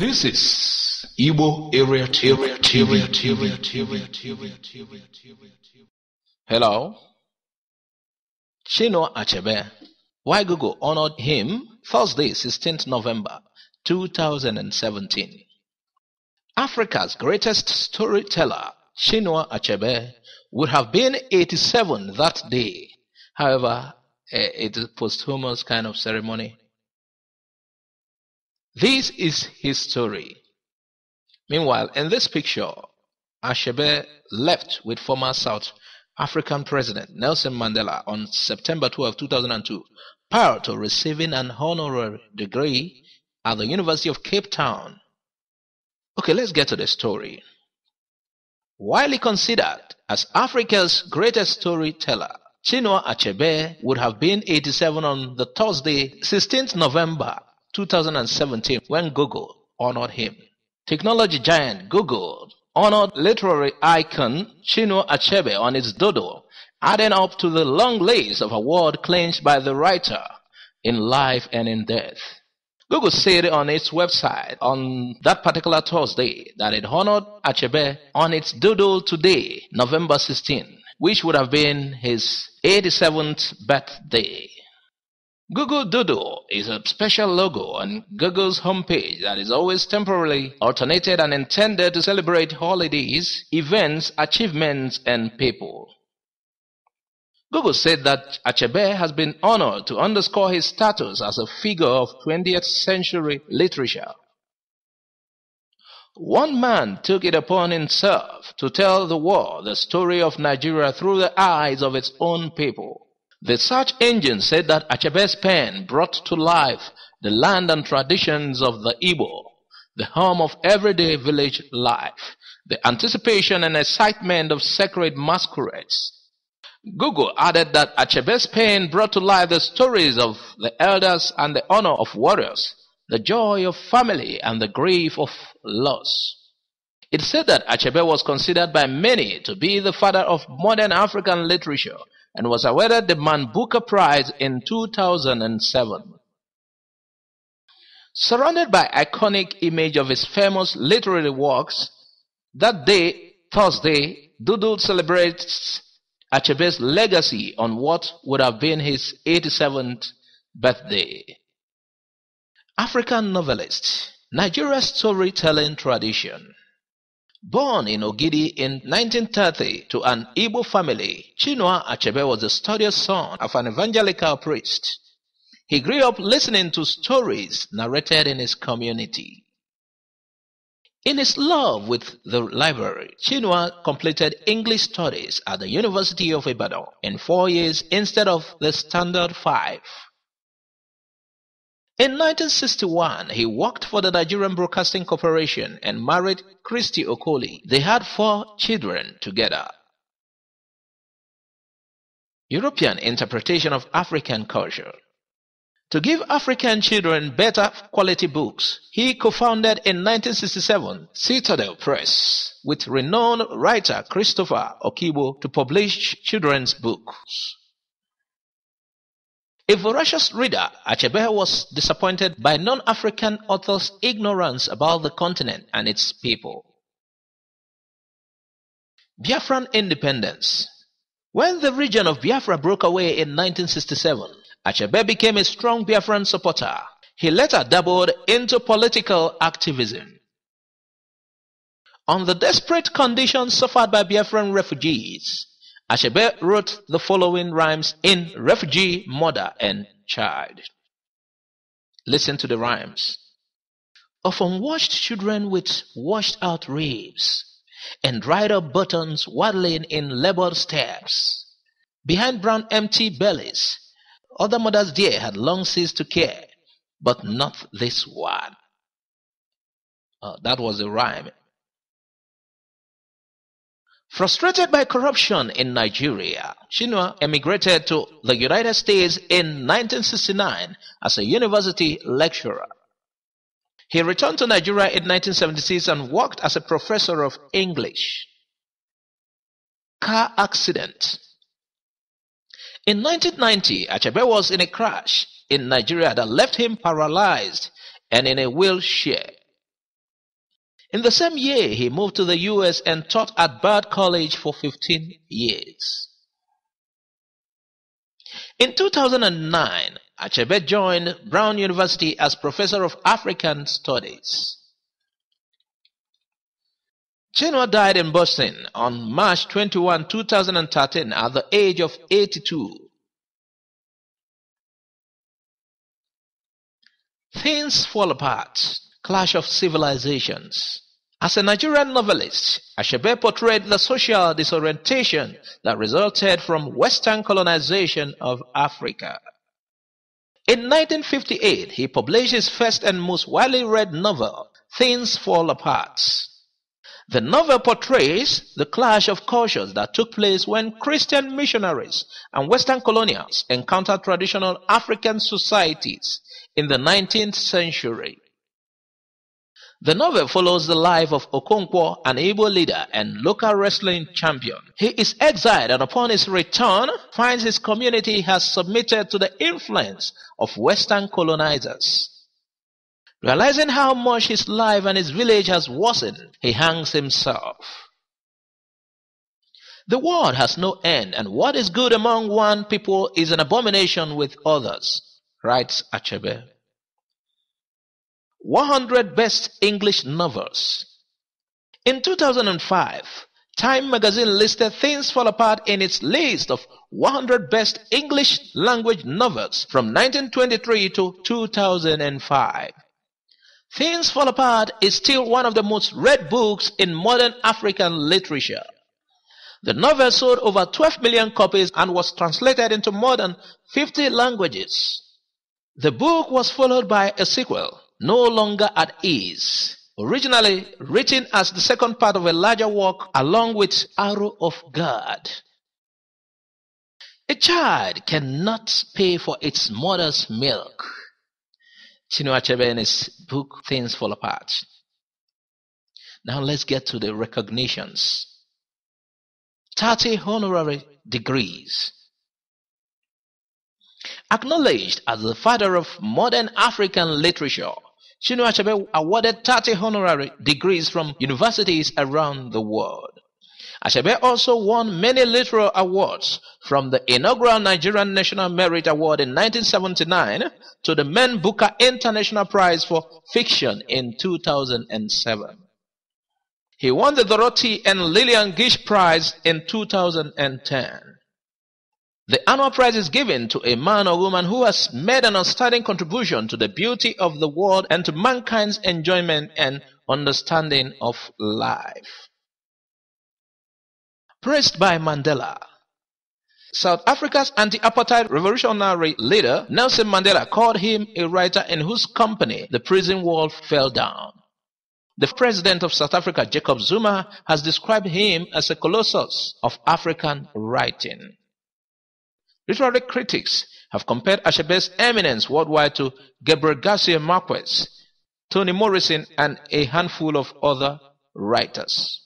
This is Igbo area. Hello. Chinua Achebe. Why Google honored him Thursday, 16th November 2017. Africa's greatest storyteller, Chinua Achebe, would have been 87 that day. However, it is a posthumous kind of ceremony. This is his story. Meanwhile, in this picture, Achebe left with former South African President Nelson Mandela on September 12, 2002, prior to receiving an honorary degree at the University of Cape Town. Okay, let's get to the story. Widely considered as Africa's greatest storyteller, Chinua Achebe would have been 87 on the Thursday, 16th November 2017 when Google honored him. Technology giant Google honored literary icon Chinua Achebe on its Doodle, adding up to the long list of awards claimed by the writer in life and in death. Google said on its website on that particular Thursday that it honored Achebe on its Doodle today, November 16, which would have been his 87th birthday. Google Doodle is a special logo on Google's homepage that is always temporarily alternated and intended to celebrate holidays, events, achievements, and people. Google said that Achebe has been honored to underscore his status as a figure of 20th century literature. One man took it upon himself to tell the world the story of Nigeria through the eyes of its own people. The search engine said that Achebe's pen brought to life the land and traditions of the Igbo, the home of everyday village life, the anticipation and excitement of sacred masquerades. Google added that Achebe's pen brought to life the stories of the elders and the honor of warriors, the joy of family and the grief of loss. It said that Achebe was considered by many to be the father of modern African literature and was awarded the Man Booker Prize in 2007. Surrounded by iconic image of his famous literary works, that day, Thursday, Doodle celebrates Achebe's legacy on what would have been his 87th birthday. African novelist, Nigeria's storytelling tradition. Born in Ogidi in 1930 to an Igbo family, Chinua Achebe was the studious son of an evangelical priest. He grew up listening to stories narrated in his community. In his love with the library, Chinua completed English studies at the University of Ibadan in 4 years instead of the standard 5. In 1961, he worked for the Nigerian Broadcasting Corporation and married Christy Okoli. They had 4 children together. European interpretation of African culture. To give African children better quality books, he co-founded in 1967 Citadel Press with renowned writer Christopher Okibo to publish children's books. A voracious reader, Achebe was disappointed by non-African authors' ignorance about the continent and its people. Biafran independence. When the region of Biafra broke away in 1967, Achebe became a strong Biafran supporter. He later dabbled into political activism. On the desperate conditions suffered by Biafran refugees, Achebe wrote the following rhymes in Refugee, Mother and Child. Listen to the rhymes. Of unwashed children with washed out ribs, and dried up buttons waddling in labored steps. Behind brown empty bellies, other mothers dear had long ceased to care, but not this one. That was a rhyme. Frustrated by corruption in Nigeria, Chinua emigrated to the United States in 1969 as a university lecturer. He returned to Nigeria in 1976 and worked as a professor of English. Car accident. In 1990, Achebe was in a crash in Nigeria that left him paralyzed and in a wheelchair. In the same year, he moved to the US and taught at Bard College for 15 years. In 2009, Achebe joined Brown University as Professor of African Studies. Chinua died in Boston on March 21, 2013 at the age of 82. Things Fall Apart, Clash of Civilizations. As a Nigerian novelist, Achebe portrayed the social disorientation that resulted from Western colonization of Africa. In 1958, he published his first and most widely read novel, Things Fall Apart. The novel portrays the clash of cultures that took place when Christian missionaries and Western colonials encountered traditional African societies in the 19th century. The novel follows the life of Okonkwo, an Igbo leader and local wrestling champion. He is exiled and upon his return finds his community has submitted to the influence of Western colonizers. Realizing how much his life and his village has worsened, he hangs himself. The world has no end, and what is good among one people is an abomination with others, writes Achebe. 100 Best English Novels. In 2005, Time magazine listed Things Fall Apart in its list of 100 Best English Language Novels from 1923 to 2005. Things Fall Apart is still one of the most read books in modern African literature. The novel sold over 12 million copies and was translated into more than 50 languages. The book was followed by a sequel, No Longer at Ease, originally written as the second part of a larger work along with Arrow of God. A child cannot pay for its mother's milk. Chinua Achebe in his book Things Fall Apart. Now let's get to the recognitions. 30 honorary degrees. Acknowledged as the father of modern African literature, Chinua Achebe awarded 30 honorary degrees from universities around the world. Achebe also won many literary awards, from the inaugural Nigerian National Merit Award in 1979 to the Men Booker International Prize for Fiction in 2007. He won the Dorothy and Lillian Gish Prize in 2010. The annual prize is given to a man or woman who has made an outstanding contribution to the beauty of the world and to mankind's enjoyment and understanding of life. Praised by Mandela. South Africa's anti-apartheid revolutionary leader Nelson Mandela called him a writer in whose company the prison wall fell down. The president of South Africa, Jacob Zuma, has described him as a colossus of African writing. Literary critics have compared Achebe's eminence worldwide to Gabriel Garcia Marquez, Toni Morrison, and a handful of other writers.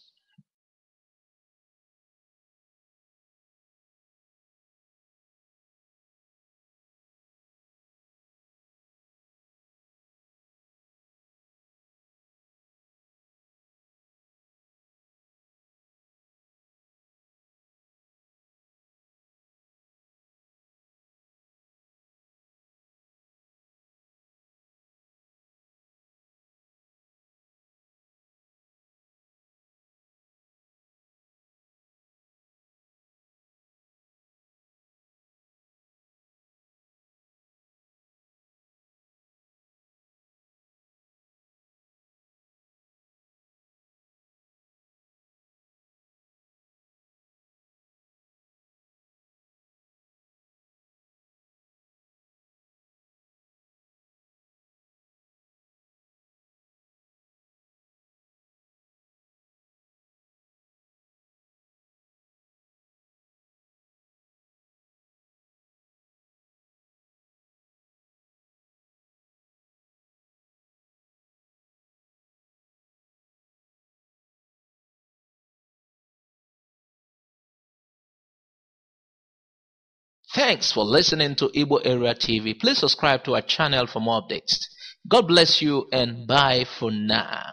Thanks for listening to Igbo Area TV. Please subscribe to our channel for more updates. God bless you and bye for now.